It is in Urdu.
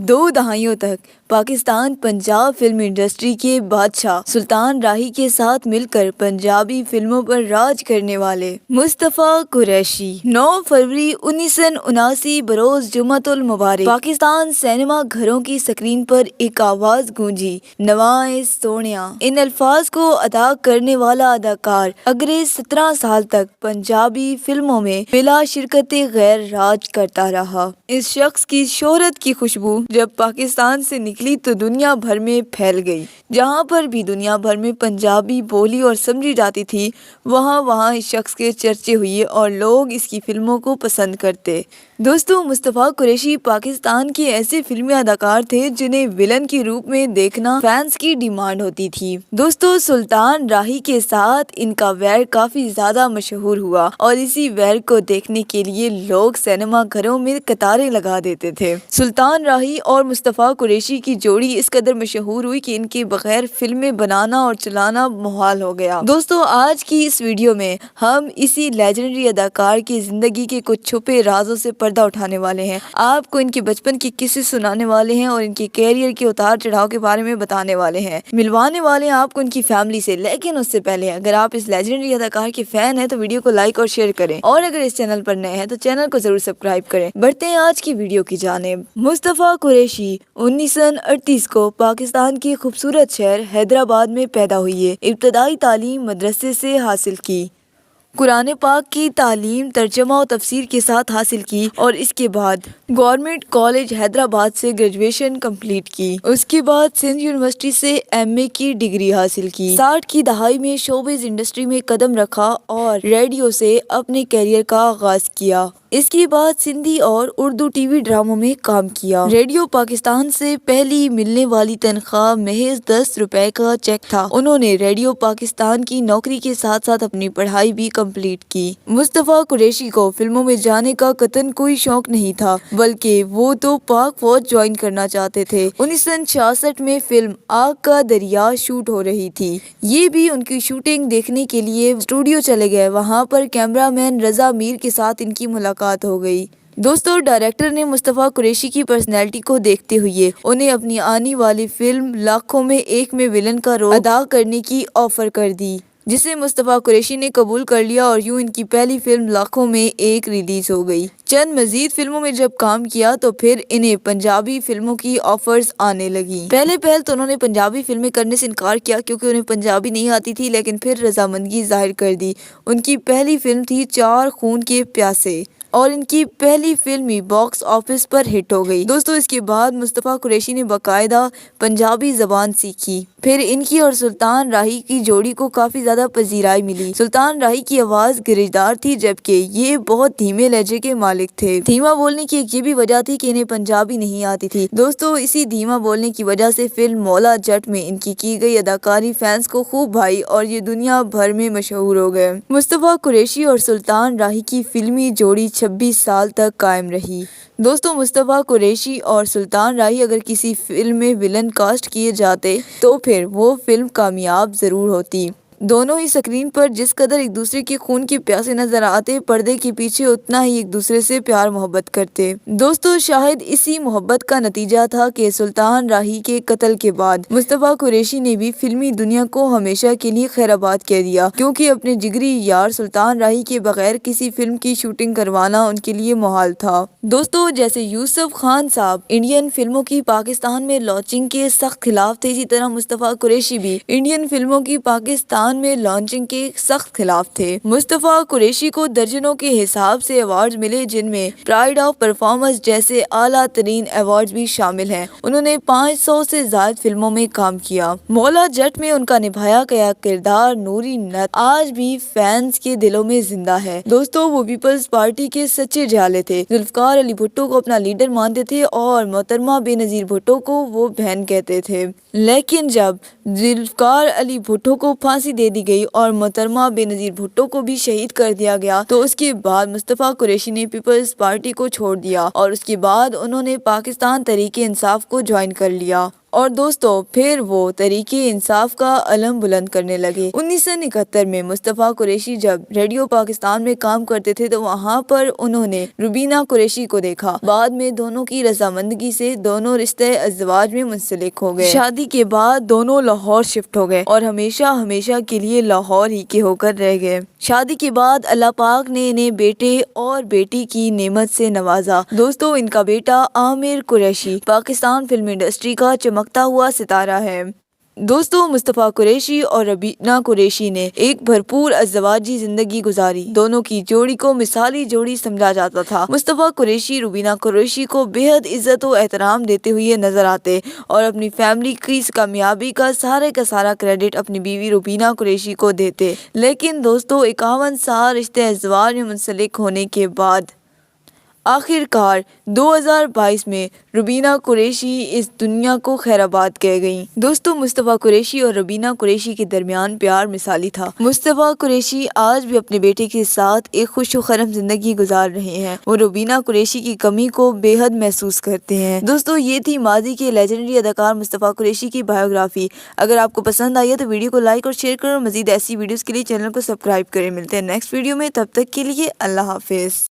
دو دہائیوں تک پاکستان پنجاب فلم انڈسٹری کے بادشاہ سلطان راہی کے ساتھ مل کر پنجابی فلموں پر راج کرنے والے مصطفیٰ قریشی 9 فروری 1979 بروز جمعۃ المبارک پاکستان سینما گھروں کی سکرین پر ایک آواز گونجی، نوائے سونیا۔ ان الفاظ کو ادا کرنے والا اداکار اگلے 17 سال تک پنجابی فلموں میں بلا شرکت غیر راج کرتا رہا۔ اس شخص کی شہرت کی خوشبو جب پاکستان سے نکلی تو دنیا بھر میں پھیل گئی۔ جہاں پر بھی دنیا بھر میں پنجابی بولی اور سمجھی جاتی تھی، وہاں اس شخص کے چرچے ہوئے اور لوگ اس کی فلموں کو پسند کرتے۔ دوستو، مصطفیٰ قریشی پاکستان کے ایسے فلمی اداکار تھے جنہیں ولن کے روپ میں دیکھنا فینس کی ڈیمانڈ ہوتی تھی۔ دوستو، سلطان راہی کے ساتھ ان کا ویر کافی زیادہ مشہور ہوا اور اسی ویر کو دیکھنے کے لیے لوگ سینما گھروں میں قطاریں لگا دیتے تھے۔ سلطان راہی اور مصطفیٰ قریشی کی جوڑی اس قدر مشہور ہوئی کہ ان کے بغیر فلمیں بنانا اور چلانا محال ہو گیا۔ دوستو، آج کی اس ویڈیو میں ہم اسی لیجنڈری اداکار کی زندگی کے کچھ چھپے رازوں سے پردہ اٹھانے والے ہیں، آپ کو ان کے بچپن کے قصے سنانے والے ہیں اور ان کے کیریئر کے اتار چڑھاؤ کے بارے میں بتانے والے ہیں، ملوانے والے ہیں آپ کو ان کی فیملی سے۔ لیکن اس سے پہلے اگر آپ اس لیجنڈری اداکار کے فین ہیں تو ویڈیو کو لائک اور شیئر کریں، اور اگر اس چینل پر نئے ہیں تو چینل کو ضرور سبسکرائب کریں۔ بڑھتے ہیں آج کی ویڈیو کی جانب۔ مصطفیٰ قریشی 1938 کو پاکستان کے خوبصورت شہر حیدرآباد میں پیدا ہوئے۔ ابتدائی تعلیم مدرسے سے حاصل کی۔ قرآن پاک کی تعلیم ترجمہ و تفسیر کے ساتھ حاصل کی اور اس کے بعد گورنمنٹ کالج حیدرآباد سے گریجویشن کمپلیٹ کی۔ اس کے بعد سندھ یونیورسٹی سے ایم اے کی ڈگری حاصل کی۔ 60 کی دہائی میں شوبز انڈسٹری میں قدم رکھا اور ریڈیو سے اپنے کیریئر کا آغاز کیا۔ اس کے بعد سندھی اور اردو ٹی وی ڈراموں میں کام کیا۔ ریڈیو پاکستان سے پہلی ملنے والی تنخواہ محض 10 روپے کا چیک تھا۔ انہوں نے ریڈیو پاکستان کی نوکری کے ساتھ ساتھ اپنی پڑھائی بھی کمپلیٹ کی۔ مصطفیٰ قریشی کو فلموں میں جانے کا قطعاً کوئی شوق نہیں تھا، بلکہ وہ تو پاک فوج جوائن کرنا چاہتے تھے۔ 1966 میں فلم آگ کا دریا شوٹ ہو رہی تھی۔ یہ بھی ان کی شوٹنگ دیکھنے کے لیے اسٹوڈیو چلے گئے۔ وہاں پر کیمرہ مین رضا میر کے ساتھ ان کی ملاقات ہو گئی۔ دوستو، ڈائریکٹر نے مصطفیٰ قریشی کی پرسنالٹی کو دیکھتے ہوئے انہیں اپنی آنے والی فلم لاکھوں میں ایک میں ولن کا رول ادا کرنے کی آفر کر دی، جسے مصطفیٰ قریشی نے قبول کر لیا اور یوں ان کی پہلی فلم لاکھوں میں ایک ریلیز ہو گئی۔ چند مزید فلموں میں جب کام کیا تو پھر انہیں پنجابی فلموں کی آفرز آنے لگیں۔ پہلے تو انہوں نے پنجابی فلمیں کرنے سے انکار کیا کیونکہ انہیں پنجابی نہیں آتی تھی، لیکن پھر رضامندگی ظاہر کر دی۔ ان کی پہلی فلم تھی 4 خون کے پیاسے اور ان کی پہلی فلم ہی باکس آفس پر ہٹ ہو گئی۔ دوستو، اس کے بعد مصطفیٰ قریشی نے باقاعدہ پنجابی زبان سیکھی۔ پھر ان کی اور سلطان راہی کی جوڑی کو کافی زیادہ پذیرائی ملی۔ سلطان راہی کی آواز گرجدار تھی، جبکہ یہ بہت دھیمے لہجے کے مالک تھے۔ دھیما بولنے کی ایک یہ بھی وجہ تھی کہ انہیں پنجابی نہیں آتی تھی۔ دوستو، اسی دھیما بولنے کی وجہ سے فلم مولا جٹ میں ان کی گئی اداکاری فینس کو خوب بھائی اور یہ دنیا بھر میں مشہور ہو گئے۔ مصطفیٰ قریشی اور سلطان راہی کی فلمی جوڑی 26 سال تک قائم رہی۔ دوستو، مصطفیٰ قریشی اور سلطان راہی اگر کسی فلم میں ولن کاسٹ کیے جاتے تو پھر وہ فلم کامیاب ضرور ہوتی۔ دونوں ہی سکرین پر جس قدر ایک دوسرے کے خون کے پیاسے نظر آتے، پردے کے پیچھے اتنا ہی ایک دوسرے سے پیار محبت کرتے۔ دوستو، شاید اسی محبت کا نتیجہ تھا کہ سلطان راہی کے قتل کے بعد مصطفیٰ قریشی نے بھی فلمی دنیا کو ہمیشہ کے لیے خیر آباد کہہ دیا، کیونکہ اپنے جگری یار سلطان راہی کے بغیر کسی فلم کی شوٹنگ کروانا ان کے لیے محال تھا۔ دوستو، جیسے یوسف خان صاحب انڈین فلموں کی پاکستان میں لانچنگ کے سخت خلاف تھے، اسی طرح مصطفیٰ قریشی بھی انڈین فلموں کی پاکستان میں لانچنگ کے سخت خلاف تھے۔ مصطفیٰ قریشی کو درجنوں کے حساب سے ایوارڈز ملے، جن میں پرائڈ آف پرفارمنس جیسے اعلیٰ ترین ایوارڈز بھی شامل ہیں۔ انہوں نے 500 سے زائد فلموں میں کام کیا۔ مولا جٹ میں ان کا نبھایا گیا کردار نوری نت آج بھی فینس کے دلوں میں زندہ ہے۔ دوستو، وہ پیپلز پارٹی کے سچے جھالے تھے۔ ذوالفقار علی بھٹو کو اپنا لیڈر مانتے تھے اور محترمہ بے نظیر بھٹو کو وہ بہن کہتے تھے، لیکن جب ذوالفقار علی بھٹو کو پھانسی دے دی گئی اور محترمہ بے نظیر بھٹو کو بھی شہید کر دیا گیا تو اس کے بعد مصطفیٰ قریشی نے پیپلز پارٹی کو چھوڑ دیا اور اس کے بعد انہوں نے پاکستان تحریک انصاف کو جوائن کر لیا اور دوستو پھر وہ تحریک انصاف کا علم بلند کرنے لگے۔ 1971 میں مصطفیٰ قریشی جب ریڈیو پاکستان میں کام کرتے تھے تو وہاں پر انہوں نے روبینہ قریشی کو دیکھا۔ بعد میں دونوں کی رضامندگی سے دونوں رشتے ازدواج میں منسلک ہو گئے۔ شادی کے بعد دونوں لاہور شفٹ ہو گئے اور ہمیشہ کے لیے لاہور ہی کے ہو کر رہ گئے۔ شادی کے بعد اللہ پاک نے انہیں بیٹے اور بیٹی کی نعمت سے نوازا۔ دوستو ان کا بیٹا عامر قریشی پاکستان فلم انڈسٹری کا چمکتا ہوا ستارہ ہے۔ دوستو مصطفیٰ قریشی اور روبینہ قریشی نے ایک بھرپور ازدواجی زندگی گزاری۔ دونوں کی جوڑی کو مثالی جوڑی سمجھا جاتا تھا۔ مصطفیٰ قریشی روبینہ قریشی کو بے حد عزت و احترام دیتے ہوئے نظر آتے اور اپنی فیملی کی اس کامیابی کا سارا کریڈٹ اپنی بیوی روبینہ قریشی کو دیتے۔ لیکن دوستو 51 سال رشتے ازدواج میں منسلک ہونے کے بعد آخر کار 2022 میں روبینہ قریشی اس دنیا کو خیر آباد کہہ گئیں۔ دوستو مصطفیٰ قریشی اور روبینہ قریشی کے درمیان پیار مثالی تھا۔ مصطفیٰ قریشی آج بھی اپنے بیٹے کے ساتھ ایک خوش و خرم زندگی گزار رہے ہیں۔ وہ روبینہ قریشی کی کمی کو بے حد محسوس کرتے ہیں۔ دوستو یہ تھی ماضی کے لیجنڈری اداکار مصطفیٰ قریشی کی بایوگرافی۔ اگر آپ کو پسند آئی ہے تو ویڈیو کو لائک اور شیئر کریں اور مزید ایسی ویڈیوز کے لیے چینل کو سبسکرائب کریں۔ ملتے ہیں نیکسٹ ویڈیو میں، تب تک کے لیے اللہ حافظ۔